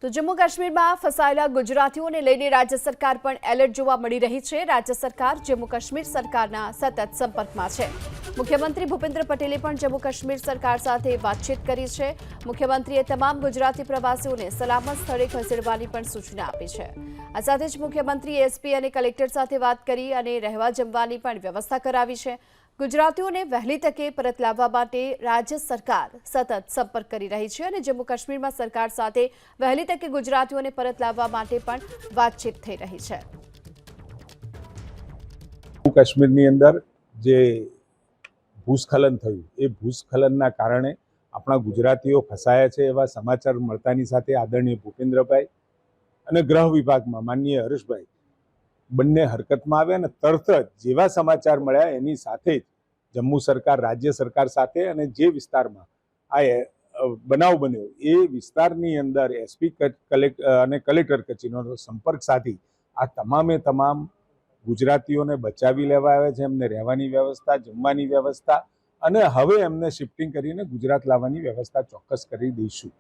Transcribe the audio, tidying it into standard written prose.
તો જમ્મુ કાશ્મીરમાં ફસાયેલા ગુજરાતીઓને લઈને રાજ્ય સરકાર પણ એલર્ટ જોવા મળી રહી છે। રાજ્ય સરકાર જમ્મુ કાશ્મીર સરકારના સતત સંપર્કમાં છે। મુખ્યમંત્રી ભૂપેન્દ્ર પટેલે પણ જમ્મુ કાશ્મીર સરકાર સાથે વાતચીત કરી છે। મુખ્યમંત્રીએ તમામ ગુજરાતી પ્રવાસીઓને સલામત સ્થળે ખસેડવાની પણ સૂચના આપી છે। આ સાથે જ મુખ્યમંત્રીએ એસપી અને કલેક્ટર સાથે વાત કરી અને રહેવા જમવાની પણ વ્યવસ્થા કરાવી છે। ગુજરાતીઓને વહેલી તકે પરત લાવવા માટે રાજ્ય સરકાર સતત સંપર્ક કરી રહી છે અને જમ્મુ કાશ્મીરમાં સરકાર સાથે વહેલી તકે ગુજરાતીઓને પરત લાવવા માટે પણ વાતચીત થઈ રહી છે। કાશ્મીરની અંદર જે ભૂસ્ખલન થયું એ ભૂસ્ખલનના કારણે આપણા ગુજરાતીઓ ફસાયા છે એવા સમાચાર મળતાની સાથે આદરણીય ભૂપેન્દ્રભાઈ અને ગૃહ વિભાગમાં માનનીય હર્ષભાઈ બંને હરકતમાં આવ્યા અને તરત જ જેવા સમાચાર મળ્યા એની સાથે જ જમ્મુ સરકાર રાજ્ય સરકાર સાથે અને જે વિસ્તારમાં આ બનાવ બન્યો એ વિસ્તારની અંદર એસપી અને કલેક્ટર કચેરીનો સંપર્ક સાધી આ તમામ ગુજરાતીઓને બચાવી લેવા આવે છે। એમને રહેવાની વ્યવસ્થા, જમવાની વ્યવસ્થા અને હવે એમને શિફ્ટિંગ કરીને ગુજરાત લાવવાની વ્યવસ્થા ચોક્કસ કરી દઈશું।